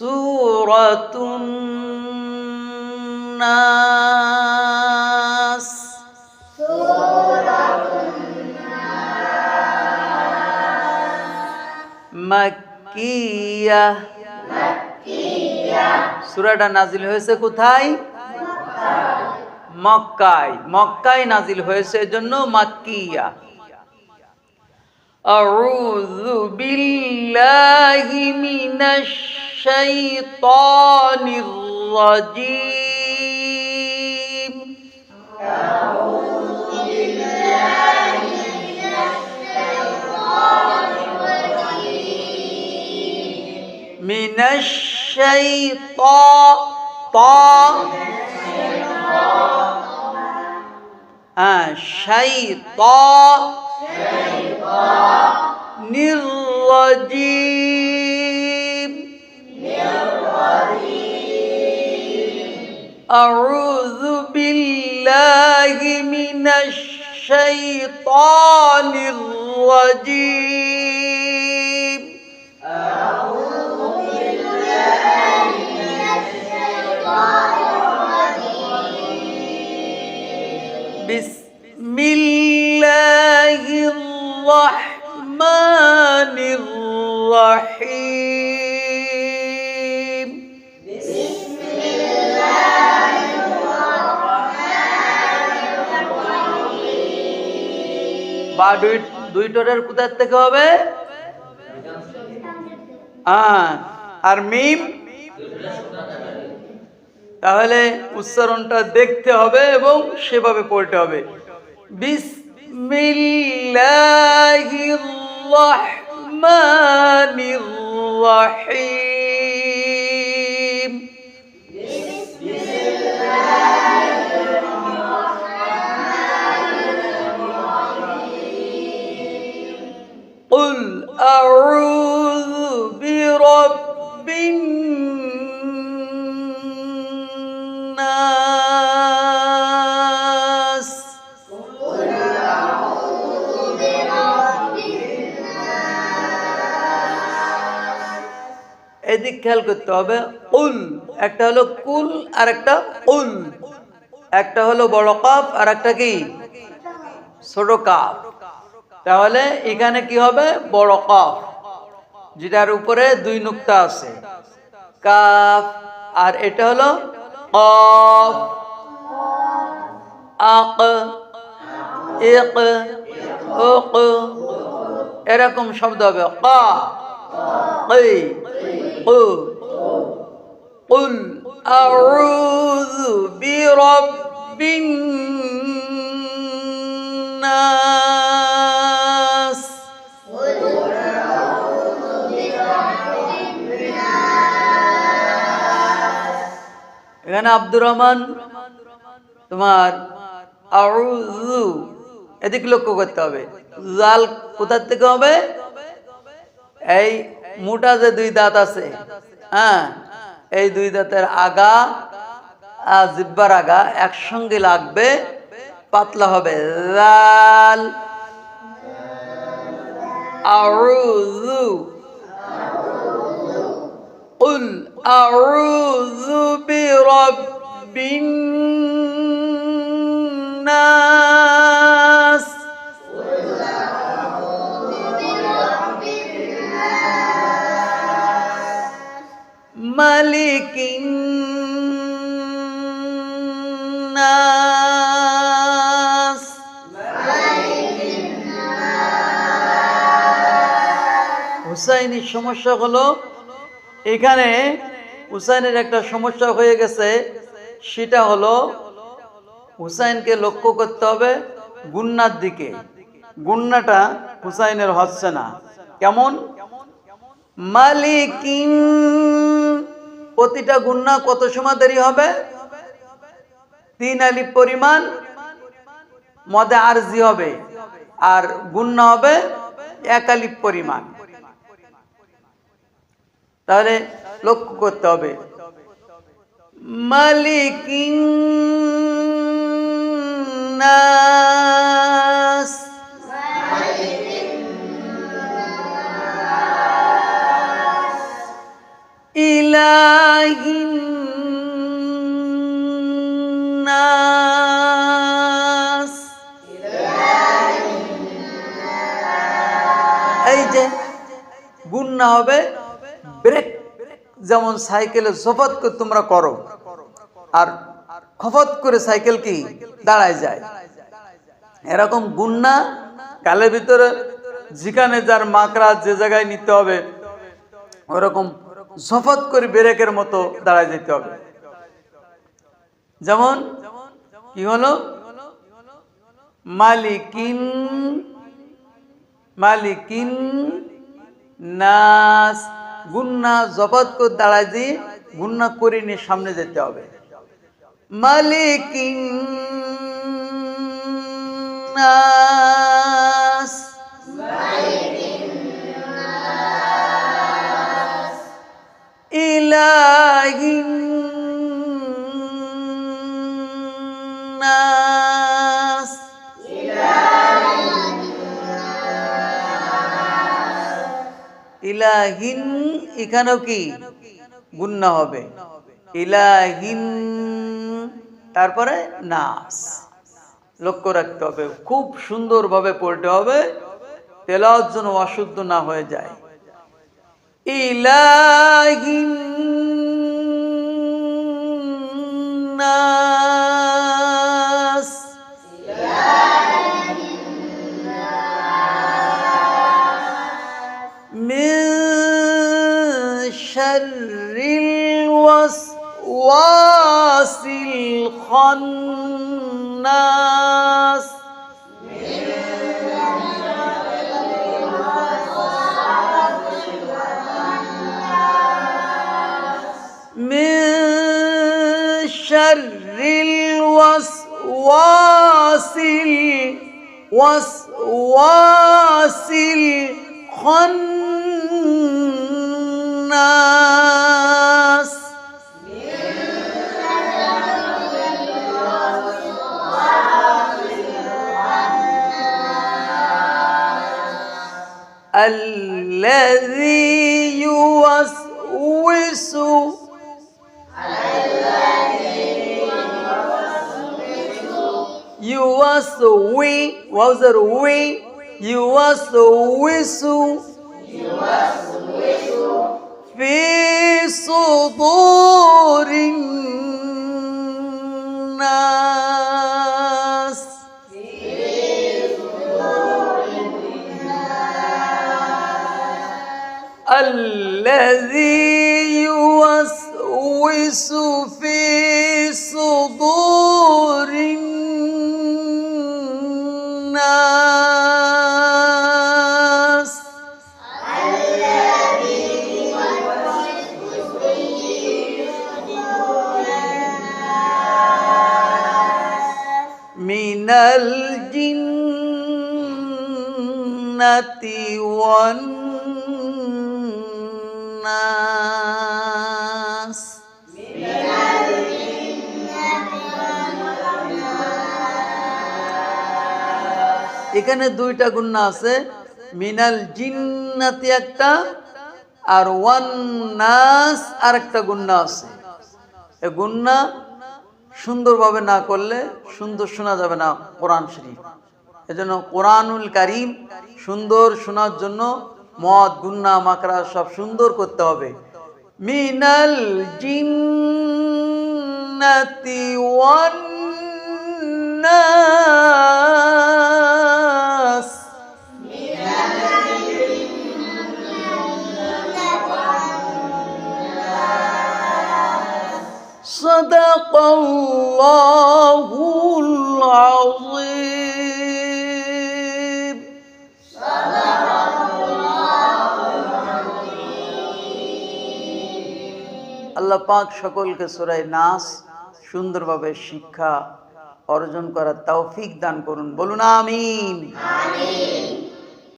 সূরাতুন নাস। মাক্কিয়াহ। সূরাটা নাজিল হয়েছে কোথায়? মক্কায়। মক্কায় নাজিল হয়েছে, এজন্য মাক্কিয়া। আউযু বিল্লাহি মিনাশ শাইতানির রাজীম। মিনাশ শাইতানির রাজীম। আউযু বিল্লাহি মিনাশ শাইতানির রাজীম। বিসমিল্লাহির রহমানির রহিম। বা দুই টোরের কোথা থেকে হবে? আর মিম, তাহলে উচ্চারণটা দেখতে হবে এবং সেভাবে পড়তে হবে। বিসমিল্লাহির রহমানির রহিম। কুল আউযু বিরাব্বিন নাস। এদিক খেয়াল করতে হবে। কুল একটা হলো কুল আর একটা কুল, একটা হলো বড় কাফ আর একটা কি ছোট কাফ। তাহলে এখানে কি হবে? বড় কাফ, যেটার উপরে দুই নুক্তা আছে, কাফ। আর এটা হলো কফ। আক, ইক, উক, এরকম শব্দ হবে। কা, কি, কু। কুল আউযু বিরাব্বিন নাস। এখানে আব্দুর রহমান তোমার আউযু এদিকে লক্ষ্য করতে হবে। জাল কোথা থেকে হবে? এই মোটা যে দুই দাঁত আছে, এই দুই দাঁতের আগা আর জিহ্বার আগা একসঙ্গে লাগবে, পাতলা হবে। জাল। আউযু। কুল আউযু বিরাব্বিন নাস। মালিকিন নাস। হুসাইনের সমস্যা হলো, এখানে হুসাইনের একটা সমস্যা হয়ে গেছে। সেটা হলো হুসাইনকে লক্ষ্য করতে হবে গুন্নার দিকে। গুন্নাটা হুসাইনের হচ্ছে না। কেমন? মালিকিন, প্রতিটা গুন্না কত সময় দেরি হবে? 3 আলিফ পরিমাণ মদে আরজি হবে, আর গুন্না হবে 1 আলিফ পরিমাণ। তাহলে লক্ষ্য করতে হবে। মালিকিন নাস। ইল ইলাহিন নাস। এই যে গুন্না হবে ব্রেক, যেমন সাইকেলে জফত করে তোমরা করো আর খফত করে সাইকেল কি দাঁড়ায় যায়, এরকম গুন্না গালের ভিতরে যেখানে যার মাকড়া যে জায়গায় নিতে হবে ওরকম জফত করে ব্রেকের মতো দাঁড়ায় যেতে হবে। যেমন কি হলো মালিকিন, মালিকিন নাস, গুন্না জবত করে দাঁড়ায় দিয়ে গুন্না করে নিয়ে সামনে যেতে হবে। মালিকিন নাস, ইলাহিন নাস। ইলাহিন এখানেও কি গুন্না হবে, ইলাহিন তারপরে নাস। লক্ষ্য রাখতে হবে, খুব সুন্দরভাবে পড়তে হবে, তেলাওয়াত যেন অশুদ্ধ না হয়ে যায়। ইলাহিন নাস, মিন শাররিল ওয়াসওয়াসিল খান্নাস। মিন শাররিল ওয়াসওয়াসিল খান্নাস। الذي يوسوس يوسوي وزر وي يوسوس في صدور الناس. الذي يوسوس في صدور الناس. من الجنة والناس. এখানে দুইটা গুন্না আছে, মিনাল জিন্নাতি একটা আর ওয়ান নাস আর একটা গুন্না আছে। এই গুন্না সুন্দরভাবে না করলে সুন্দর শোনা যাবে না কোরআন শরীফ। এজন্য কোরআনুল কারীম সুন্দর শোনার জন্য মদ গুন্না মাকরা সব সুন্দর করতে হবে। মিনাল জিন্নাতি ওয়ান নাস। সাদাকাল্লাহুল আযীম। আল্লাহ পাক সকলকে সূরা নাস সুন্দরভাবে শিক্ষা অর্জন করার তৌফিক দান করুন, বলুন আমিন।